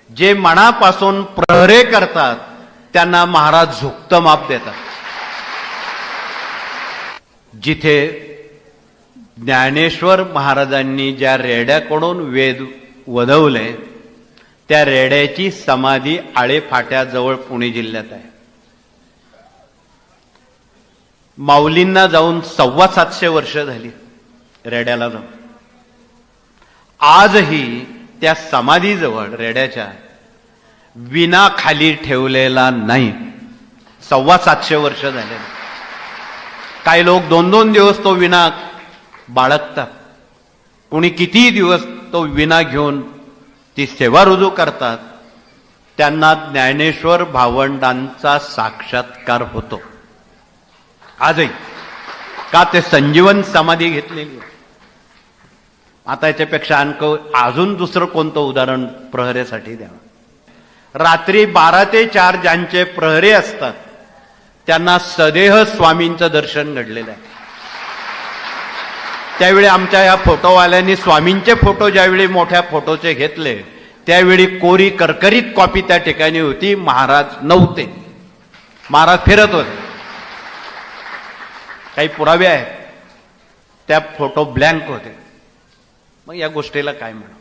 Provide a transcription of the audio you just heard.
जे मनापासून प्रहरे करतात त्यांना महाराज झुकतं माप देतात. जिथे ज्ञानेश्वर महाराजांनी ज्या रेड्याकडून वेद वदवले त्या रेड्याची समाधी आळेफाट्याजवळ पुणे जिल्ह्यात आहे. माऊलींना जाऊन 750 वर्ष झाली रेड्याला जाऊन. आजही त्या समाधीजवळ रेड्याच्या विना खाली ठेवलेला नाही. 750 वर्ष झाले. काही लोक 2-2 दिवस तो विना बाळगतात. कोणी कितीही दिवस तो विना घेऊन ती सेवा रुजू करतात. त्यांना ज्ञानेश्वर भावंडांचा साक्षात्कार होतो आजही. का? ते संजीवन समाधी घेतलेली. आता याच्यापेक्षा अजून दुसरं कोणतं उदाहरण प्रहरेसाठी द्यावं. रात्री 12 ते 4 ज्यांचे प्रहरे असतात त्यांना सदेह स्वामींचं दर्शन घडलेलं आहे. त्यावेळी आमच्या या फोटोवाल्यांनी स्वामींचे फोटो ज्यावेळी मोठ्या फोटोचे घेतले त्यावेळी कोरी करकरीत कॉपी त्या ठिकाणी होती. महाराज नव्हते. महाराज फिरत होते. काही पुरावे आहेत. त्या फोटो ब्लँक होते. मग या गोष्टीला काय म्हणू.